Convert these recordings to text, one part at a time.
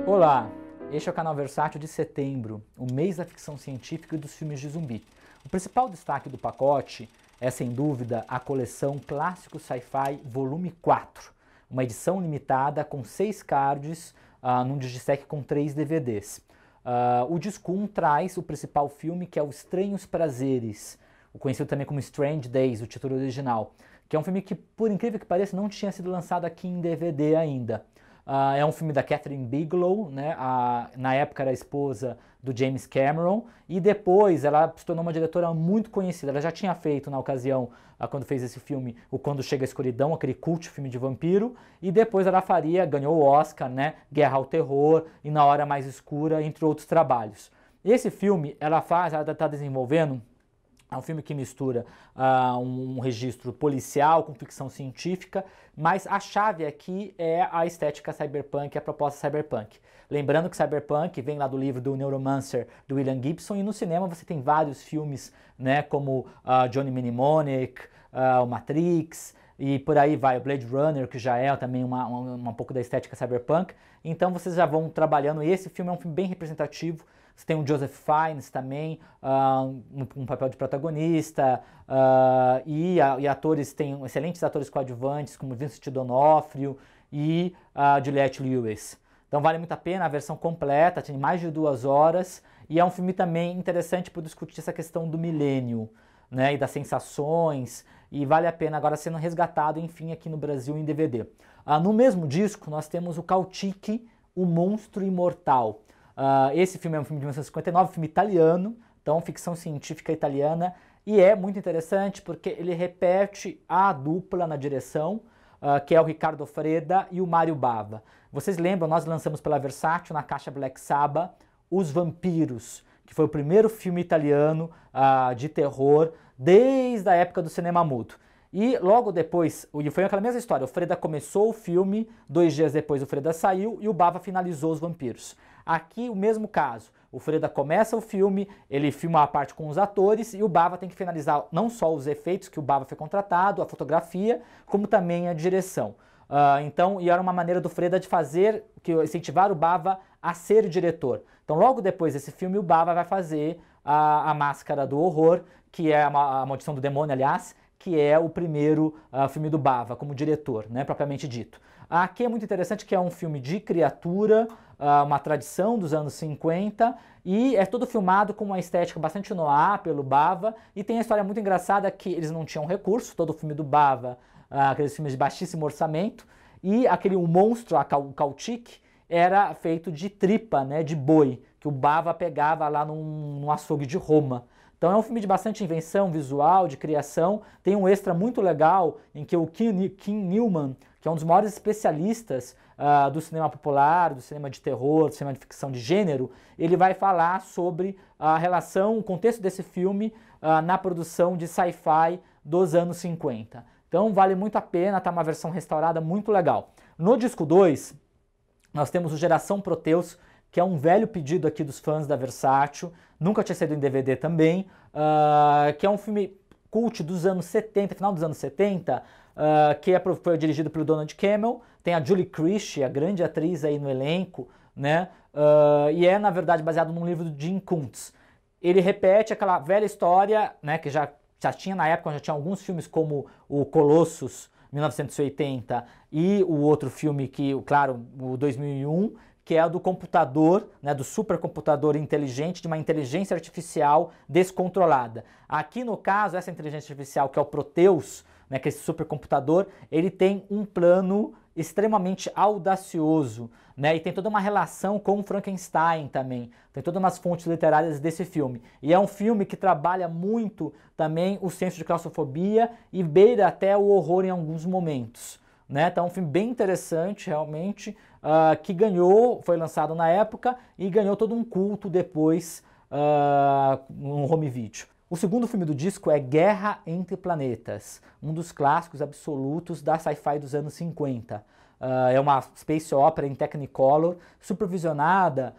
Olá, este é o canal Versátil de setembro, o mês da ficção científica e dos filmes de zumbi. O principal destaque do pacote é, sem dúvida, a coleção Clássico Sci-Fi Volume 4, uma edição limitada com 6 cards num digipack com 3 DVDs. O disco 1 traz o principal filme, que é o Estranhos Prazeres, o conhecido também como Strange Days, o título original, que é um filme que, por incrível que pareça, não tinha sido lançado aqui em DVD ainda. É um filme da Kathryn Bigelow, né? Na época era a esposa do James Cameron, e depois ela se tornou uma diretora muito conhecida. Ela já tinha feito, na ocasião, quando fez esse filme, o Quando Chega a Escuridão, aquele cult filme de vampiro, e depois ela ganhou o Oscar, né? Guerra ao Terror e Na Hora Mais Escura, entre outros trabalhos. Esse filme, ela está desenvolvendo. É um filme que mistura um registro policial com ficção científica, mas a chave aqui é a estética cyberpunk, a proposta cyberpunk. Lembrando que cyberpunk vem lá do livro do Neuromancer, do William Gibson, e no cinema você tem vários filmes, né, como Johnny Mnemonic, o Matrix, e por aí vai, o Blade Runner, que já é também um pouco da estética cyberpunk. Então vocês já vão trabalhando, e esse filme é um filme bem representativo. Você tem o Joseph Fiennes também, um papel de protagonista, e atores, tem excelentes atores coadjuvantes, como Vincent D'Onofrio e Juliette Lewis. Então vale muito a pena, a versão completa, tem mais de 2 horas, e é um filme também interessante por discutir essa questão do milênio, né, e das sensações, e vale a pena agora sendo resgatado, enfim, aqui no Brasil em DVD. No mesmo disco nós temos o Cautiche, o Monstro Imortal. Esse filme é um filme de 1959, filme italiano, então ficção científica italiana, e é muito interessante porque ele repete a dupla na direção, que é o Riccardo Freda e o Mario Bava. Vocês lembram, nós lançamos pela Versátil, na caixa Black Sabbath, Os Vampiros, que foi o primeiro filme italiano de terror desde a época do cinema mudo. E logo depois, foi aquela mesma história, o Freda começou o filme, 2 dias depois o Freda saiu e o Bava finalizou Os Vampiros. Aqui o mesmo caso, o Freda começa o filme, ele filma a parte com os atores e o Bava tem que finalizar não só os efeitos que o Bava foi contratado, a fotografia, como também a direção. Então, e era uma maneira do Freda de incentivar o Bava a ser diretor. Então logo depois desse filme o Bava vai fazer a Máscara do Horror, que é a Maldição do Demônio, aliás, que é o primeiro filme do Bava como diretor, né, propriamente dito. Aqui é muito interessante que é um filme de criatura, uma tradição dos anos 50, e é todo filmado com uma estética bastante noir pelo Bava, e tem a história muito engraçada que eles não tinham recurso, todo o filme do Bava, aqueles filmes de baixíssimo orçamento, e o monstro, o Cautiche, era feito de tripa, né, de boi, que o Bava pegava lá num açougue de Roma. Então é um filme de bastante invenção visual, de criação. Tem um extra muito legal em que o Kim Newman, que é um dos maiores especialistas do cinema popular, do cinema de terror, do cinema de ficção de gênero, ele vai falar sobre a relação, o contexto desse filme na produção de sci-fi dos anos 50. Então vale muito a pena, tá uma versão restaurada muito legal. No disco 2, nós temos o Geração Proteus, que é um velho pedido aqui dos fãs da Versátil, nunca tinha saído em DVD também, que é um filme cult dos anos 70, final dos anos 70, que foi dirigido pelo Donald Cammell, tem a Julie Christie, a grande atriz aí no elenco, né, e é na verdade baseado num livro do Jim Kuntz. Ele repete aquela velha história, né, que já tinha na época, já tinha alguns filmes como o Colossus, 1980, e o outro filme claro, o 2001, que é a do computador, né, do supercomputador inteligente, de uma inteligência artificial descontrolada. Aqui no caso, essa inteligência artificial, que é o Proteus, né, que é esse supercomputador, ele tem um plano extremamente audacioso, né, e tem toda uma relação com Frankenstein também, tem todas umas fontes literárias desse filme. E é um filme que trabalha muito também o senso de claustrofobia e beira até o horror em alguns momentos. Né? Então é um filme bem interessante, realmente, que foi lançado na época e ganhou todo um culto depois no home video. O segundo filme do disco é Guerra entre Planetas, um dos clássicos absolutos da sci-fi dos anos 50. É uma space opera em Technicolor, supervisionada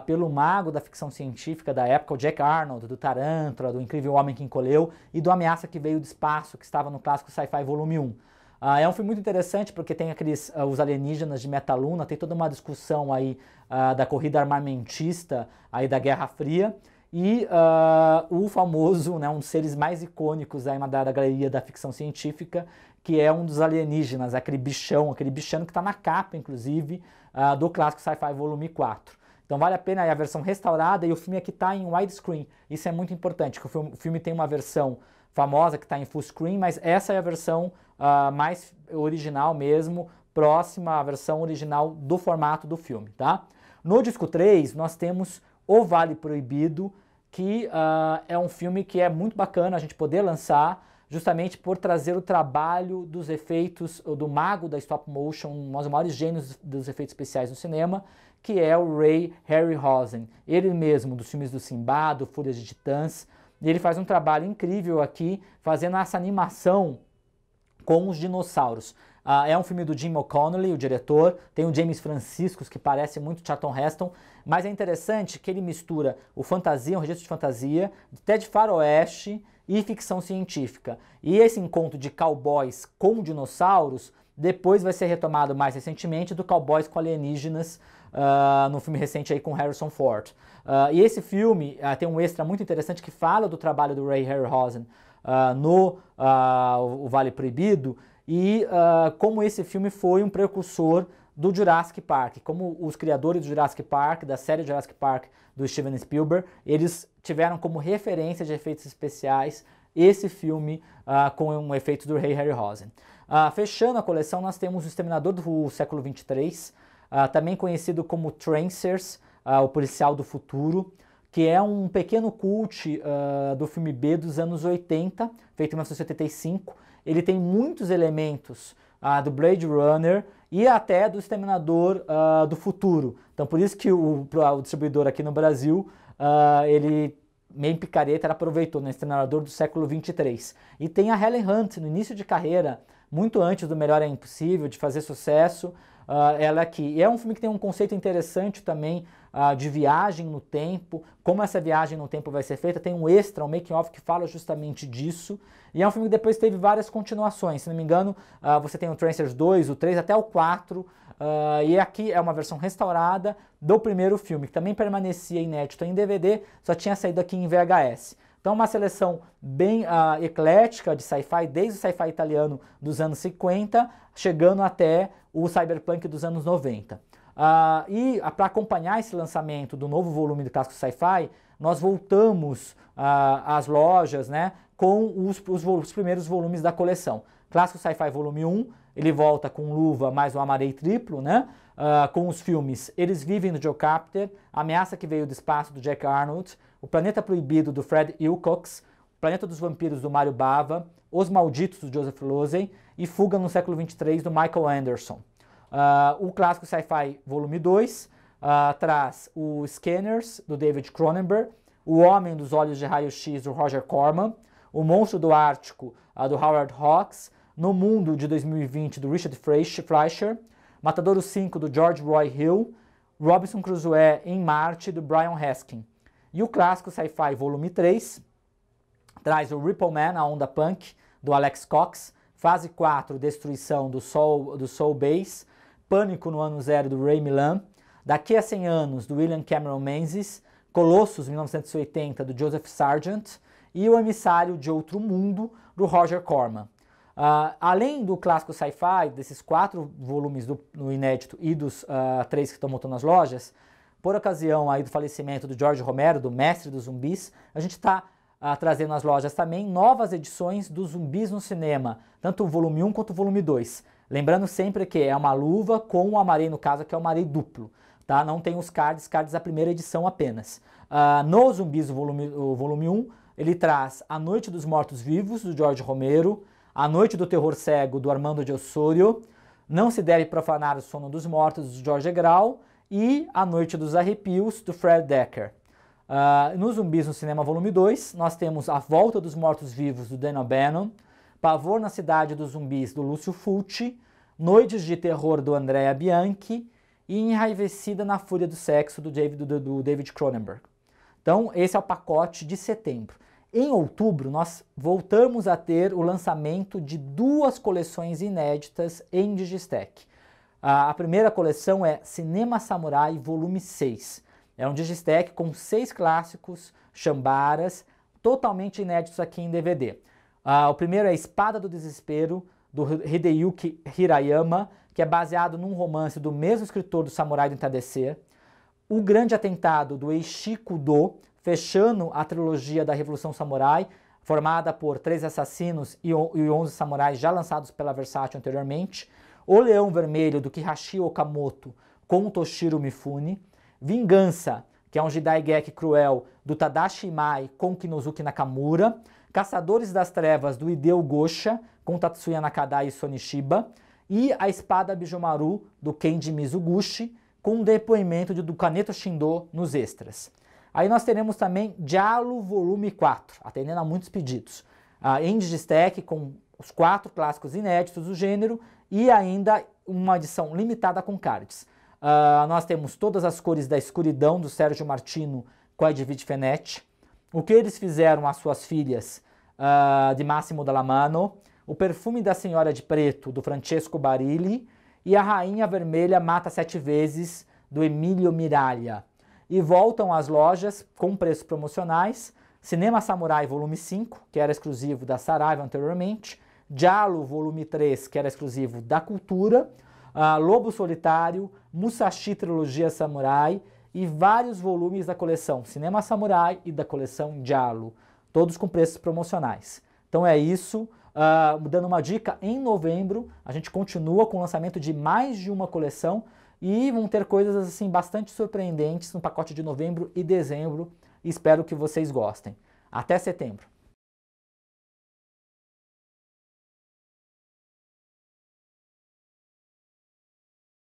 pelo mago da ficção científica da época, o Jack Arnold, do Tarântula, do Incrível Homem que Encolheu e do Ameaça que Veio do Espaço, que estava no clássico Sci-Fi Volume 1. É um filme muito interessante porque tem os alienígenas de Metaluna, tem toda uma discussão aí da corrida armamentista aí da Guerra Fria e o famoso, né, um dos seres mais icônicos aí da galeria da ficção científica, que é um dos alienígenas, aquele bichano que está na capa, inclusive, do clássico Sci-Fi Volume 4. Então vale a pena aí a versão restaurada, e o filme aqui está em widescreen. Isso é muito importante, que o filme tem uma versão famosa que está em full screen, mas essa é a versão mais original mesmo, próxima à versão original do formato do filme, tá? No disco 3 nós temos O Vale Proibido, que é um filme que é muito bacana a gente poder lançar, justamente por trazer o trabalho dos efeitos, do mago da stop motion, um dos maiores gênios dos efeitos especiais do cinema, que é o Ray Harryhausen, ele mesmo dos filmes do Simba, do Fúria de Titãs, e ele faz um trabalho incrível aqui, fazendo essa animação com os dinossauros. É um filme do Jim O'Connelly, o diretor, tem o James Franciscus, que parece muito Charlton Heston, mas é interessante que ele mistura o fantasia, um registro de fantasia, até de faroeste e ficção científica. E esse encontro de cowboys com dinossauros, depois vai ser retomado mais recentemente do cowboys com alienígenas, no filme recente aí com Harrison Ford. E esse filme tem um extra muito interessante que fala do trabalho do Ray Harryhausen no O Vale Proibido, e como esse filme foi um precursor do Jurassic Park, como os criadores do Jurassic Park, da série Jurassic Park do Steven Spielberg, eles tiveram como referência de efeitos especiais esse filme com efeitos do Ray Harryhausen. Fechando a coleção, nós temos o Exterminador do Século 23, também conhecido como Trancers, o Policial do Futuro, que é um pequeno cult do filme B dos anos 80, feito em 1975. Ele tem muitos elementos do Blade Runner e até do Exterminador do Futuro. Então por isso que o distribuidor aqui no Brasil, ele meio picareta, ela aproveitou no Exterminador do Século 23. E tem a Helen Hunt, no início de carreira, muito antes do Melhor é Impossível, de fazer sucesso, ela aqui. E é um filme que tem um conceito interessante também, de viagem no tempo, como essa viagem no tempo vai ser feita. Tem um extra, um making-of que fala justamente disso, e é um filme que depois teve várias continuações. Se não me engano, você tem o Trancers 2, o 3 até o 4, e aqui é uma versão restaurada do primeiro filme, que também permanecia inédito em DVD, só tinha saído aqui em VHS. Então uma seleção bem eclética de sci-fi, desde o sci-fi italiano dos anos 50, chegando até o cyberpunk dos anos 90. E para acompanhar esse lançamento do novo volume do Clássico Sci-Fi, nós voltamos às lojas, né, com os primeiros volumes da coleção. Clássico Sci-Fi Volume 1, ele volta com luva mais um amarei triplo, né, com os filmes Eles Vivem do Joe Carpenter, Ameaça que Veio do Espaço do Jack Arnold, O Planeta Proibido do Fred Wilcox, O Planeta dos Vampiros do Mario Bava, Os Malditos do Joseph Losey e Fuga no Século 23 do Michael Anderson. O Clássico Sci-Fi Volume 2 traz o Scanners, do David Cronenberg, O Homem dos Olhos de Raio-X, do Roger Corman, O Monstro do Ártico, do Howard Hawks, No Mundo, de 2020, do Richard Fleischer, Matadouro 5, do George Roy Hill, Robinson Crusoe em Marte, do Brian Haskin. E o Clássico Sci-Fi Volume 3 traz o Ripple Man, a Onda Punk, do Alex Cox, Fase 4, Destruição, do Soul Base, Pânico no Ano Zero, do Ray Milland, Daqui a 100 Anos, do William Cameron Menzies, Colossus, 1980, do Joseph Sargent, e O Emissário de Outro Mundo, do Roger Corman. Além do clássico sci-fi, desses 4 volumes no inédito e dos 3 que estão montando nas lojas, por ocasião aí do falecimento do George Romero, do mestre dos zumbis, a gente está trazendo nas lojas também novas edições dos Zumbis no Cinema, tanto o volume 1 quanto o volume 2. Lembrando sempre que é uma luva com o amarei, no caso, que é o amarei duplo, tá? Não tem os cards da primeira edição apenas. No Zumbis, o volume 1, ele traz A Noite dos Mortos-Vivos, do George Romero, A Noite do Terror Cego, do Armando de Ossorio, Não Se Deve Profanar o Sono dos Mortos, do George Grau, e A Noite dos Arrepios, do Fred Decker. No Zumbis no Cinema Volume 2, nós temos A Volta dos Mortos-Vivos, do Dan O'Bannon, Pavor na Cidade dos Zumbis, do Lúcio Fulci, Noites de Terror, do Andrea Bianchi, e Enraivecida na Fúria do Sexo, do David Cronenberg. Então, esse é o pacote de setembro. Em outubro, nós voltamos a ter o lançamento de 2 coleções inéditas em Digistack. A primeira coleção é Cinema Samurai Volume 6. É um Digistack com 6 clássicos Shambaras, totalmente inéditos aqui em DVD. O primeiro é Espada do Desespero, do Hideyuki Hirayama, que é baseado num romance do mesmo escritor do Samurai do Entardecer. O Grande Atentado, do Eiichi Kudo, fechando a trilogia da Revolução Samurai, formada por 3 assassinos e 11 samurais já lançados pela Versátil anteriormente. O Leão Vermelho, do Kihachi Okamoto, com o Toshiro Mifune. Vingança, que é um Jidaigeki cruel, do Tadashi Imai, com Kinosuke Nakamura. Caçadores das Trevas, do Hideo Gosha, com Tatsuya Nakadai e Sonishiba. E A Espada Bijomaru, do Kenji Mizuguchi, com um depoimento do Kaneto Shindo nos extras. Aí nós teremos também Diallo Volume 4, atendendo a muitos pedidos, em Digistack, com os 4 clássicos inéditos do gênero e ainda uma edição limitada com cards. Nós temos Todas as Cores da Escuridão, do Sérgio Martino, com a Edvige Fenetti, O que Eles Fizeram às Suas Filhas, de Massimo Dallamano, O Perfume da Senhora de Preto, do Francesco Barilli, e A Rainha Vermelha Mata 7 Vezes, do Emílio Miraglia. E voltam às lojas com preços promocionais, Cinema Samurai Volume 5, que era exclusivo da Saraiva anteriormente, Diallo Volume 3, que era exclusivo da Cultura, Lobo Solitário, Musashi Trilogia Samurai e vários volumes da coleção Cinema Samurai e da coleção Diallo, todos com preços promocionais. Então é isso, dando uma dica, em novembro a gente continua com o lançamento de mais de uma coleção e vão ter coisas assim bastante surpreendentes no pacote de novembro e dezembro. Espero que vocês gostem. Até setembro!